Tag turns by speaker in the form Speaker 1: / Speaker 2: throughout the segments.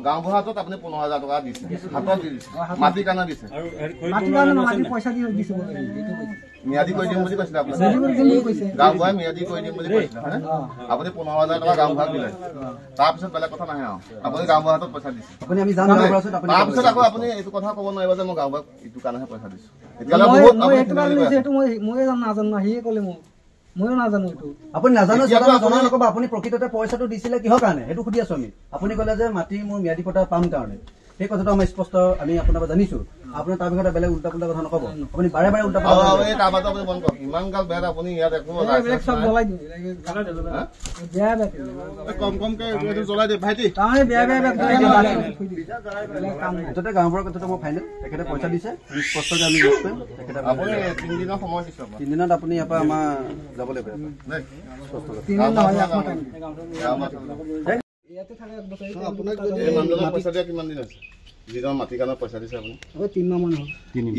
Speaker 1: গাঁওবুঢ়াটোত আপুনি 15,000 টকা দিছে, হাতত দি দিছে, মাটিৰ কাৰণে দিছে, ম্যাদী কৰি দিম বুলি কৈছিলে আপুনি। গাঁওবুঢ়াই ম্যাদী কৰি দিম বুলি কৈছিলে হয়নে? আপুনি 15,000 টকা গাঁওবুঢ়াক দিলে, তাৰপিছত বেলেগ কথা নাহে আৰু আপুনি গাঁওবুঢ়াৰ হাতত পইচা দিছে। তাৰপিছত আকৌ আপুনি এইটো কথা ক'ব নোৱাৰিব যে মই গাঁওবুঢ়াক এইটো কাৰণেহে পইচা দিছো। এতিয়ালৈ বহুত
Speaker 2: ময়ো নাজানো এইটো।
Speaker 3: আপুনি নাজানো জনা নক'ব। আপুনি প্ৰকৃততে পইচাটো দিছিলে কিহৰ কাৰণে সেইটো সুধি আছো আমি। আপুনি ক'লে যে মাটি মোৰ ম্যাদী পট্টা পাম কাৰণে, সেই কথাটো আমি স্পষ্ট আমি আপোনাৰ পৰা জানিছো। আপুনি তাৰ বিষয়ে বেলেগ উল্টা পুল্টা কথা নক'ব। আপুনি বাৰে বাৰে উল্টা পুল্টা
Speaker 1: ইমান গাল বেয়া আপুনি ইয়াত একো কম কমকে জ্বলাই দিয়ে ভাইটি।
Speaker 3: মুঠতে গাঁওবুঢ়াৰ কথাটো মই ফাইনেল, তেখেতে পইচা দিছে স্পষ্টকে আমি
Speaker 1: আপুনি 3 দিনৰ সময় দিছে।
Speaker 3: 3 দিনত আপুনি ইয়াৰ পৰা আমাৰ যাব লাগিব। যিজন মাটিৰ কাৰণে পইচা দিছে আপুনি
Speaker 2: 3 মাহ মান হ'ল।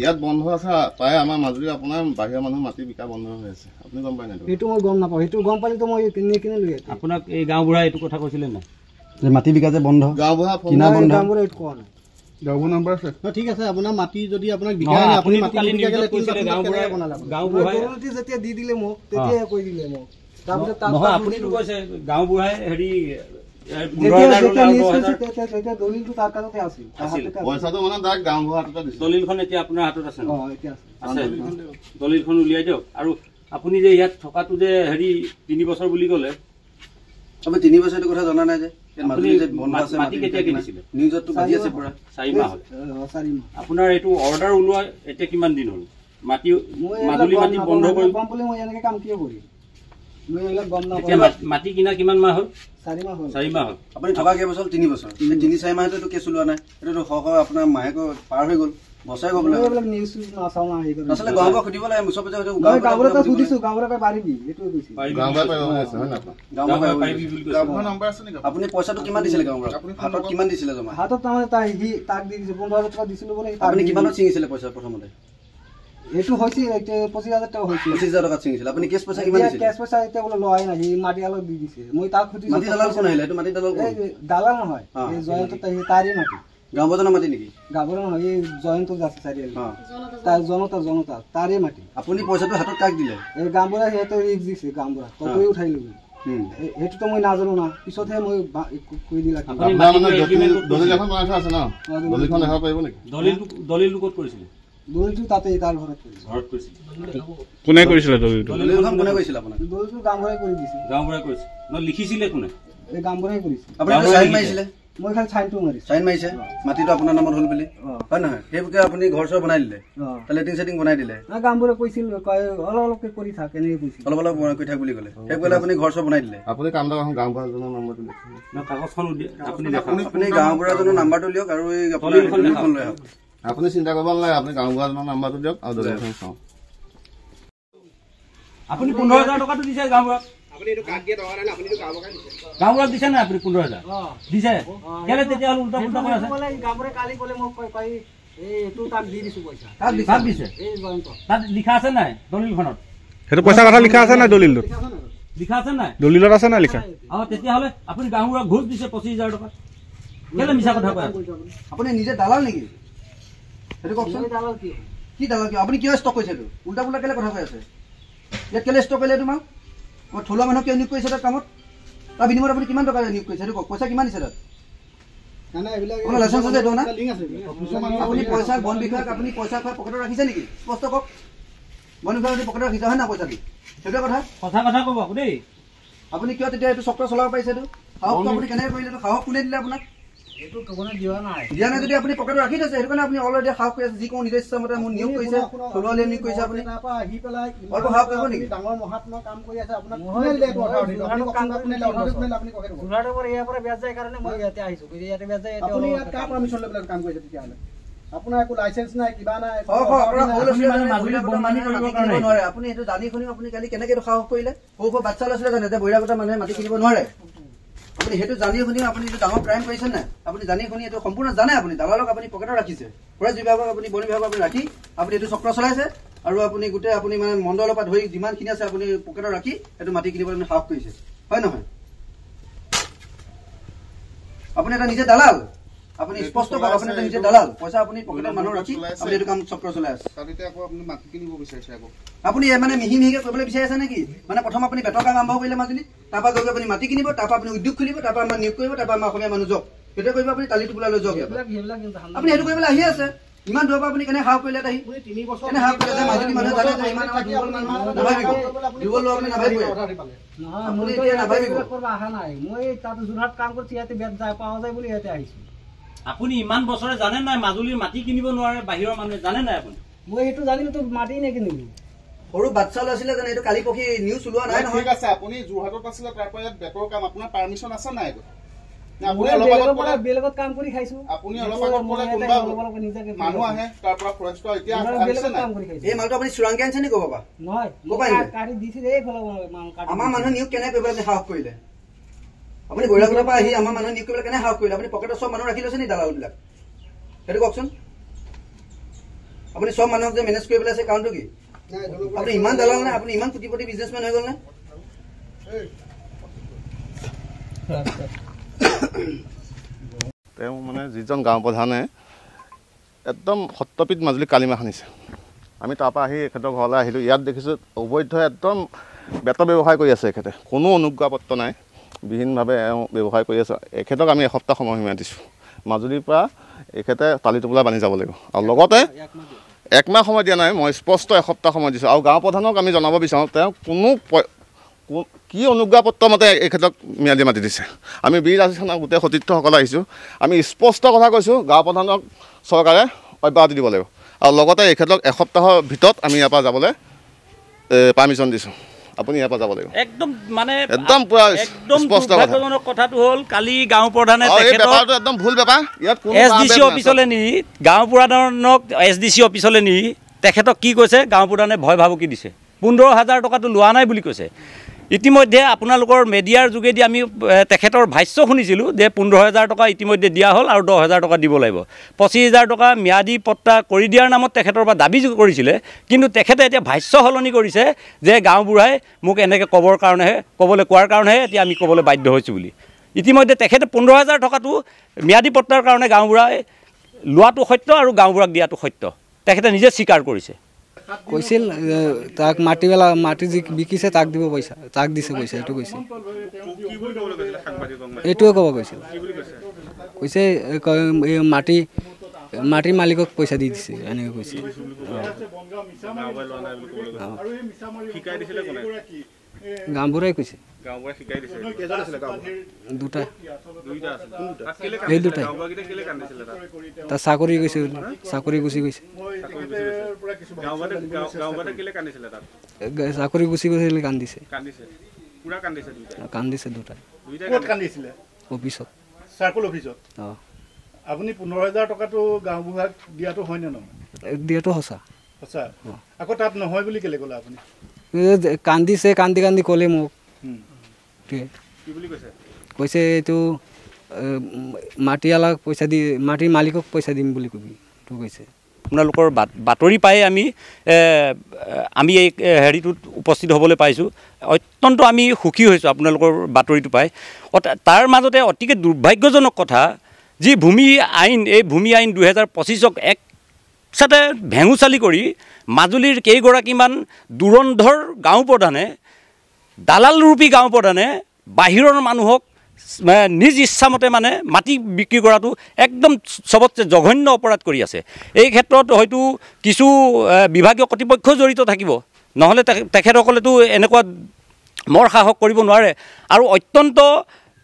Speaker 1: ইয়াত বন্ধ আছে প্ৰায় আমাৰ মাজুলী আপোনাৰ বাহিৰৰ মানুহ মাটি বিকা বন্ধ হৈ আছে, আপুনি গম পায় নাই?
Speaker 2: সেইটো মই গম নাপাওঁ, সেইটো গম পালেতো মই কিনি লৈ আহিম।
Speaker 4: আপোনাক এই গাঁওবুঢ়াই এইটো কথা কৈছিলে নাই
Speaker 3: যে মাটি বিকা যে বন্ধ?
Speaker 1: গাঁওবুঢ়া
Speaker 3: কিনা বন্ধ
Speaker 2: এইটো কোৱা নাই।
Speaker 1: গাঁওবুঢ়া নম্বৰ আছে
Speaker 2: ঠিক আছে। আপোনাৰ মাটি যদি আপোনাক বিকা নাই, আপুনি মাটি গাঁওবুঢ়াই যেতিয়া দি দিলে মোক তেতিয়াই কৈ দিলে মোক। তাৰপিছত
Speaker 4: আপুনিতো কৈছে গাঁওবুঢ়াই হেৰি দলিলখন এতিয়া আপোনাৰ হাতত আছে, দলিলখন উলিয়াই দিয়ক। আৰু আপুনি যে ইয়াত থকাটো যে হেৰি 3 বছৰ বুলি ক'লে,
Speaker 3: আপুনি 3 বছৰটো কথা জনা নাই যে
Speaker 4: মাটি কেতিয়া কিনিছিলে?
Speaker 3: নিউজতো বাজি আছে পুৰা
Speaker 4: 4 মাহ হ'ল। আপোনাৰ এইটো অৰ্ডাৰ ওলোৱা এতিয়া কিমান দিন হ'ল? মাটি মাজুলী মাটি বন্ধ কৰি মাটি কিনা কিমান মাহ হ'ল?
Speaker 2: 4 মাহ হ'ল।
Speaker 4: 4 মাহ হ'ল।
Speaker 3: আপুনি থকা কেইবছৰ? 3 বছৰ। 3-4 মাহতো কেছ ওলোৱা নাই, এইটো আপোনাৰ মাহেক পাৰ হৈ গ'ল, বছৰে গ'ল। আচলতে গাঁওবুঢ়াক সুধিব লাগে। আপুনি পইচাটো কিমান দিছিলে গাঁওবুঢ়াক? হাতত কিমান দিছিলে জমা?
Speaker 2: হাতত তাৰমানে তাক দি দিছে 15,000 টকা দিছিলো বোলে।
Speaker 3: আপুনি কিমানত ছিঙিছিলে পইচা প্ৰথমতে?
Speaker 2: এইটো হৈছে 25,000 টকা হৈছে।
Speaker 3: 25,000 টকা ছিঙিছিলে। আপুনি কেছ পইচা কিমান দিছিলে?
Speaker 2: কেছ পইচা এতিয়া বোলে লোৱাই নাই, মাটি আলক দি দিছে। মই তাক সুধিছো
Speaker 3: মাটি দালাল কোন আহিলে? এইটো মাটি দালাল কোন?
Speaker 2: দালাল নহয়, এই জয়ন্ত তাৰে মাটি।
Speaker 3: গাঁওবুঢ়াৰ মাটি নেকি?
Speaker 2: গাঁওবুঢ়া নহয়, এই জয়ন্ত আছে চাৰিআলি, তাৰ জনতা তাৰে মাটি।
Speaker 3: আপুনি পইচাটো হাতত কাক দিলে?
Speaker 2: এই গাঁওবুঢ়া সিহঁতে ৰিক্স দিছে, গাঁওবুঢ়া তই উঠাই লবি। সেইটোতো মই নাজানো না, পিছতহে মই কৈ দিলা।
Speaker 4: দলিলটো ক'ত কৰিছিলে?
Speaker 2: দলিলটো তাতে তাৰ ঘৰত কৰিছিল।
Speaker 5: কোনে কৰিছিলে দলিলটো?
Speaker 3: দলিলখন কোনে কৰিছিল আপোনাক?
Speaker 2: দলিলটো গাঁওবুঢ়াই কৰি দিছিল।
Speaker 4: গাঁওবুঢ়াই কৰিছিল ন? লিখিছিলে কোনে?
Speaker 2: এই গাঁওবুঢ়াই কৰিছিল।
Speaker 3: আপুনি চাইন মাৰিছিলে?
Speaker 2: মই খালি চাইনটো মাৰিছো।
Speaker 3: চাইন মাৰিছে মাটিটো আপোনাৰ নামত হ'ল বুলি, হয় নহয়? সেইবোৰকে আপুনি ঘৰ চৰ বনাই দিলে, লেট্ৰিন চেটিং বনাই দিলে।
Speaker 2: গাঁওবুঢ়াই কৈছিল অলপকে কৰি থাক, এনেকে কৈছিল,
Speaker 3: অলপ অলপ কৰি থাক বুলি ক'লে। সেই ক'লে আপুনি ঘৰ চৰ বনাই দিলে।
Speaker 1: আপুনি কাম এটা কৰক, গাঁওবুঢ়াজনৰ নাম্বাৰটো লিখক,
Speaker 4: কাগজখন
Speaker 3: আপুনি গাঁওবুঢ়াজনৰ নাম্বাৰটো লিয়ক আৰু এই দলিলখন লৈ আহক।
Speaker 1: আপুনি চিন্তা কৰিব নালাগে, আপুনি গাঁওবুঢ়াজনৰ নাম্বাৰটো দিয়ক আৰু দলিলখন চাওক।
Speaker 4: আপুনি 15,000 টকাটো দিছে গাঁওবুঢ়াক? গাঁওবুঢ়াক দিছে নাই আপুনি 15,000 দিছে? কেলে তেতিয়াহ'লে উল্টা পুল্টা কৈ আছে?
Speaker 2: গাঁওবুঢ়াই কালি ক'লে মোক এইটো তাক দি দিছো পইচা।
Speaker 4: কাক দিছে? তাত লিখা আছে নাই দলিলখনত?
Speaker 5: সেইটো পইচা কথা লিখা আছে নাই দলিলটোত?
Speaker 4: লিখা আছে নাই?
Speaker 5: দলিলত আছে নাই লিখা?
Speaker 4: তেতিয়াহ'লে আপুনি গাঁওবুঢ়াক ঘোষ দিছে 25,000 টকা, কেলে মিছা কথা কয়?
Speaker 3: আপুনি নিজে দালাল নেকি? সেইটো কওকচোন। কি দালাল? কিয় আপুনি কিয় ষ্টক কৰিছে? এইটো উল্টা পুল্টা কেলে কথা কৈ আছে? ইয়াত কেলে ষ্টক কৰিলে? তোমাক মই থলুৱা মানুহ কিয় নিয়োগ কৰিছে তাত কামত? তাৰ বিনিময়ত আপুনি কিমান টকা নিয়োগ কৰিছে? সেইটো কওক। পইচা কিমান দিছে তাত? লাইচেঞ্চ আছে না? আপুনি পইচা বন বিষয়াক আপুনি পইচা খোৱা পকেটত ৰাখিছে নেকি? স্পষ্ট কওক। বন বিষয়াক পকেটত ৰাখিছে হয় না পইচা দি? সেইটোৱে কথা।
Speaker 4: সঁচা কথা ক'ব আপুনি।
Speaker 3: আপুনি কিয় তেতিয়া এইটো চক্ৰ চলাব পাৰিছে? এইটো সাহসটো আপুনি কেনেকৈ কৰিলে? এইটো সাহস কোনে দিলে আপোনাক? দিয়া নাই যদি আপুনি পকেটত ৰাখি থৈছে, সেইটো কাৰণে আপুনি অলৰেডি সাহস কৰি আছে। যিকোনো নিজৰ ইচ্ছা মতে মোৰ নিয়োগ কৰিছে, থলুৱা নিয়োগ কৰিছে। আপুনি অলপ সাহস কৰিব নেকি?
Speaker 2: ডাঙৰ মহাত্মা কাম কৰি আছে আপোনাক। আপোনাৰ একো লাইচেঞ্চ নাই, কিবা নাই।
Speaker 3: আপুনি এইটো জানি শুনি আপুনি কালি কেনেকে এইটো সাহস কৰিলে? সৰু বাচ্চা লৈছিলে জানে যে বহিৰাগত মানুহে মাটি কিনিব নোৱাৰে? আপুনি সেইটো জানি শুনি আপুনি এইটো ডাঙৰ ক্ৰাইম কৰিছে নাই? আপুনি জানি শুনি এইটো সম্পূৰ্ণ জানে। আপুনি দালালক আপুনি পকেটত ৰাখিছে, ফৰেষ্ট বিভাগক আপুনি বন বিভাগক আপুনি ৰাখি আপুনি এইটো চক্ৰ চলাইছে আৰু আপুনি গোটেই আপুনি মানে মণ্ডলৰ পৰা ধৰি যিমানখিনি আছে আপুনি পকেটত ৰাখি এইটো মাটি কিনিবলৈ আপুনি সাহস কৰিছে, হয় নহয়? আপুনি এটা নিজে দালাল আপুনি স্পষ্ট কওক আপুনি এটা নিজে দালাল পইচা আপুনি পকেটত মানুহ ৰাখি আপুনি এইটো কাম চক্ৰ চলাই আছে আপুনি মানে মিহি মিহিকে কৰিবলৈ বিচাৰি আছে নেকি মানে প্ৰথম আপুনি বেটৰ কাম আৰম্ভ কৰিলে মাজুলী তাৰপৰা গৈ আপুনি মাটি কিনিব তাৰপৰা আপুনি উদ্যোগ খুলিব তাৰপৰা আমাৰ নিয়োগ কৰিব তাৰপৰা আমাৰ অসমীয়া মানুহ যাওক সেইটো কৰিব আপুনি টালি টোপোলা লৈ যাওক আপুনি সেইটো কৰিবলৈ আহি আছে ইমান দূৰৰ পৰা আপুনি কেনে সাহস কৰিলে আহি 3 বছৰ কেনে সাহস কৰিলে মাজুলী মানুহে জানে যে ইমান আমাৰ দুৰ্বল মানুহ নাভাবিব দুৰ্বল লোক আপুনি নাভাবিব আপুনি এতিয়া নাভাবিব
Speaker 2: অহা নাই মই তাত যোৰহাট কাম কৰি ইয়াতে বেট যায় পাওঁ যায় বুলি ইয়াতে আহিছোঁ
Speaker 4: আপুনি ইমান বছৰে জানে নাই মাজুলীৰ মাটি কিনিব নোৱাৰে বাহিৰৰ মানুহে জানে নাই আপুনি
Speaker 2: মই এইটো জানিলো তো মাটি নিকিনিলো
Speaker 3: সৰু বাচ্চা আছিলে জানে এইটো কালি পখি নিউজ ওলোৱা নাই নহয়
Speaker 1: ঠিক আছে আপুনি যোৰহাটত আছিলে তাৰ পৰা ইয়াত বেটৰ কাম আপোনাৰ পাৰমিশন আছে নাই
Speaker 2: বেলেগত কাম কৰি খাইছো
Speaker 1: আপুনি অলপ আগত ক'লে কোনোবা মানুহ আহে তাৰ পৰা ফৰেষ্টৰ এতিয়া আহিছে নাই
Speaker 3: এই মালটো আপুনি চুৰাংকে আনিছে নি ক'ব বা
Speaker 2: নহয় কাটি দিছিলে এই ফল
Speaker 3: আমাৰ মানুহ নিয়োগ কেনে কৰিব আপুনি সাহস কৰিলে আপুনি বৈৰাগৰ পৰা আহি আমাৰ মানুহ নিয়োগ কৰিবলৈ কেনে সাহস কৰিলে আপুনি পকেটত চব মানুহ ৰাখি লৈছে নি দালালবিলাক সেইটো কওকচোন আপুনি চব মানুহক যে মেনেজ কৰিবলৈ আছে কাৰণটো কি আপুনি ইমান দালাল নে আপুনি ইমান কোটিপতি বিজনেছমেন হৈ গ'ল নে
Speaker 1: তেওঁ মানে যিজন গাঁও প্ৰধানে একদম সত্যপীঠ মাজুলী কালিমা সানিছে আমি তাৰপৰা আহি এখেতৰ ঘৰলৈ আহিলোঁ ইয়াত দেখিছোঁ অবৈধ একদম বেটৰ ব্যৱসায় কৰি আছে এখেতে কোনো অনুজ্ঞাপত্ৰ নাই বিহীনভাৱে ব্যৱসায় কৰি আছে এখেতক আমি এসপ্তাহ সময়সীমা দিছোঁ মাজুলীৰ পৰা এখেতে টালি টোপোলা বান্ধি যাব লাগিব আৰু লগতে 1 মাহ সময় দিয়া নাই মই স্পষ্ট এসপ্তাহ সময় দিছোঁ আৰু গাঁও প্ৰধানক আমি জনাব বিচাৰোঁ তেওঁ কোনো কি অনুজ্ঞাপত্ৰ মতে এখেতক ম্যাদী মাতি দিছে আমি বীৰ ৰাজী থানাৰ গোটেই সতীৰ্থসকলে আহিছোঁ আমি স্পষ্ট কথা কৈছোঁ গাঁও প্ৰধানক চৰকাৰে অব্যাহতি দিব লাগিব আৰু লগতে এখেতক এসপ্তাহৰ ভিতৰত আমি ইয়াৰ পৰা যাবলৈ পাৰ্মিশ্যন দিছোঁ আপুনি ইয়াৰ পৰা যাব লাগিব
Speaker 4: একদম মানে
Speaker 1: একদম পুৰা
Speaker 4: একদম
Speaker 1: স্পষ্ট
Speaker 4: কথাটো হ'ল কালি গাঁও প্ৰধানে
Speaker 1: একদম ভুল বেপাৰ ইয়াত
Speaker 4: SDC অফিচলৈ নি গাঁও প্ৰধানক SDC অফিচলৈ নি তেখেতক কি কৈছে গাঁও প্ৰধানে ভয় ভাবুকি দিছে 15,000 টকাটো লোৱা নাই বুলি কৈছে ইতিমধ্যে আপোনালোকৰ মিডিয়াৰ যোগেদি আমি তেখেতৰ ভাষ্য শুনিছিলোঁ যে 15,000 টকা ইতিমধ্যে দিয়া হ'ল আৰু 10,000 টকা দিব লাগিব 25,000 টকা ম্যাদী পট্টা কৰি দিয়াৰ নামত তেখেতৰ পৰা দাবী কৰিছিলে কিন্তু তেখেতে এতিয়া ভাষ্য সলনি কৰিছে যে গাঁওবুঢ়াই মোক এনেকৈ ক'বৰ কাৰণেহে ক'বলৈ কোৱাৰ কাৰণেহে এতিয়া আমি ক'বলৈ বাধ্য হৈছোঁ বুলি ইতিমধ্যে তেখেতে 15,000 টকাটো ম্যাদী পট্টাৰ কাৰণে গাঁওবুঢ়াই লোৱাটো সত্য আৰু গাঁওবুঢ়াক দিয়াটো সত্য তেখেতে নিজে স্বীকাৰ কৰিছে
Speaker 2: কৈছিল তাক মাটি যি বিকিছে তাক দিব পইচা তাক দিছে পইচা এইটো কৈছে এইটোৱে ক'ব কৈছিল কৈছে মাটিৰ মালিকক পইচা দি দিছে এনেকৈ কৈছে গাঁওবুঢ়াই কৈছে দুটা এই দুটাই তাৰ চাকৰি গৈছে চাকৰি গুচি গৈছে চাকৰি গুচি গৈছে কান্দিছে কান্দিছে দুটাই অফিচত
Speaker 6: আপুনি 15,000 টকাটো গাঁওবুঢ়াক দিয়াটো হয়নে নহয়
Speaker 2: দিয়াটো সঁচা
Speaker 6: সঁচা আকৌ তাত নহয় বুলি কেলে ক'লে আপুনি
Speaker 2: কান্দিছে কান্দি কান্দি ক'লে মোক কৈছে এইটো মাটিৱালাক পইচা দি মাটিৰ মালিকক পইচা দিম বুলি কবি তো কৈছে
Speaker 4: আপোনালোকৰ বাতৰি পাই আমি এই হেৰিটোত উপস্থিত হ'বলৈ পাইছোঁ অত্যন্ত আমি সুখী হৈছোঁ আপোনালোকৰ বাতৰিটো পাই তাৰ মাজতে অতিকে দুৰ্ভাগ্যজনক কথা যি ভূমি আইন এই ভূমি আইন 2025ক একচাতে ভেঙুচালি কৰি মাজুলীৰ কেইগৰাকীমান দুৰন্ধৰ গাঁও প্ৰধানে দালালৰূপী গাঁও প্ৰধানে বাহিৰৰ মানুহক নিজ ইচ্ছামতে মানে মাটি বিক্ৰী কৰাটো একদম চবতছে জঘন্য অপৰাধ কৰি আছে এই ক্ষেত্ৰত হয়তো কিছু বিভাগীয় কৰ্তৃপক্ষ জড়িত থাকিব নহ'লে তেখেতসকলেতো এনেকুৱা মৰ সাহস কৰিব নোৱাৰে আৰু অত্যন্ত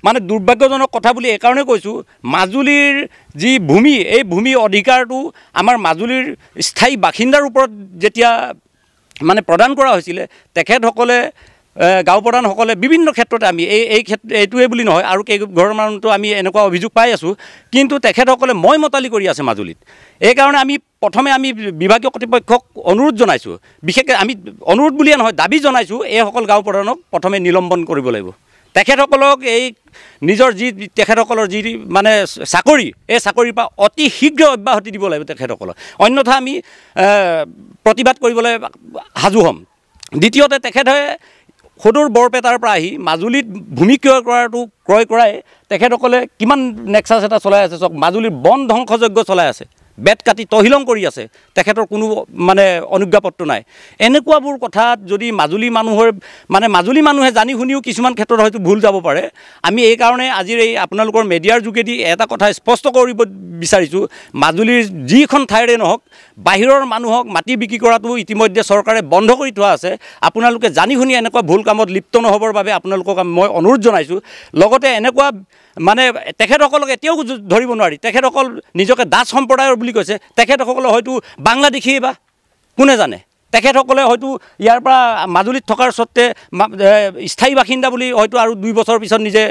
Speaker 4: মানে দুৰ্ভাগ্যজনক কথা বুলি এই কাৰণে কৈছোঁ মাজুলীৰ যি ভূমি এই ভূমি অধিকাৰটো আমাৰ মাজুলীৰ স্থায়ী বাসিন্দাৰ ওপৰত যেতিয়া মানে প্ৰদান কৰা হৈছিলে তেখেতসকলে গাঁও প্ৰধানসকলে বিভিন্ন ক্ষেত্ৰতে আমি এই এইটোৱে বুলি নহয় আৰু কেইঘৰমানতো আমি এনেকুৱা অভিযোগ পাই আছোঁ কিন্তু তেখেতসকলে মই মতালি কৰি আছে মাজুলীত এইকাৰণে আমি প্ৰথমে আমি বিভাগীয় কৰ্তৃপক্ষক অনুৰোধ জনাইছোঁ বিশেষকৈ আমি অনুৰোধ বুলিয়ে নহয় দাবী জনাইছোঁ এইসকল গাঁও প্ৰধানক প্ৰথমে নিলম্বন কৰিব লাগিব তেখেতসকলক এই নিজৰ তেখেতসকলৰ যি মানে চাকৰি এই চাকৰিৰ পৰা অতি শীঘ্ৰ অব্যাহতি দিব লাগিব তেখেতসকলক অন্যথা আমি প্ৰতিবাদ কৰিবলৈ সাজু হ'ম দ্বিতীয়তে তেখেতে সদূৰ বৰপেটাৰ পৰা আহি মাজুলীত ভূমি ক্ৰয় কৰাই তেখেতসকলে কিমান নেক্সাছ এটা চলাই আছে চাওক মাজুলীৰ বন ধ্বংসযজ্ঞ চলাই আছে বেট কাটি তহিলং কৰি আছে তেখেতৰ কোনো মানে অনুজ্ঞাপত্ৰ নাই এনেকুৱাবোৰ কথাত যদি মাজুলী মানুহে জানি শুনিও কিছুমান ক্ষেত্ৰত হয়তো ভুল যাব পাৰে আমি এই কাৰণে আজিৰ এই আপোনালোকৰ মিডিয়াৰ যোগেদি এটা কথা স্পষ্ট কৰিব বিচাৰিছোঁ মাজুলীৰ যিখন ঠাইৰে নহওক বাহিৰৰ মানুহক মাটি বিক্ৰী কৰাটো ইতিমধ্যে চৰকাৰে বন্ধ কৰি থোৱা আছে আপোনালোকে জানি শুনি এনেকুৱা ভুল কামত লিপ্ত নহবৰ বাবে আপোনালোকক মই অনুৰোধ জনাইছোঁ লগতে এনেকুৱা মানে তেখেতসকলক এতিয়াও ধৰিব নোৱাৰি তেখেতসকল নিজকে দাস সম্প্ৰদায়ৰ বুলি কৈছে তেখেতসকলে হয়তো বাংলাদেশী বা কোনে জানে তেখেতসকলে হয়তো ইয়াৰ পৰা মাজুলীত থকাৰ স্বত্তে স্থায়ী বাসিন্দা বুলি হয়তো আৰু 2 বছৰ পিছত নিজে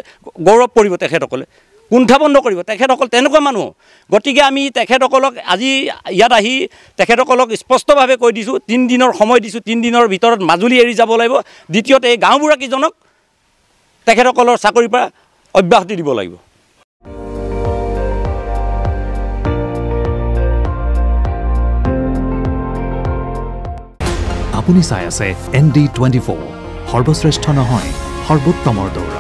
Speaker 4: গৌৰৱ কৰিব তেখেতসকলে কুণ্ঠাবন্ধ কৰিব তেখেতসকল তেনেকুৱা মানুহ গতিকে আমি তেখেতসকলক আজি ইয়াত আহি তেখেতসকলক স্পষ্টভাৱে কৈ দিছোঁ 3 দিনৰ সময় দিছোঁ 3 দিনৰ ভিতৰত মাজুলী এৰি যাব লাগিব দ্বিতীয়তে এই গাঁওবুঢ়াকেইজনক তেখেতসকলৰ চাকৰিৰ পৰা অব্যাহতি দিব লাগিব
Speaker 7: আপুনি চাই আছে ND24 সৰ্বশ্ৰেষ্ঠ নহয় সৰ্বোত্তমৰ দৌৰ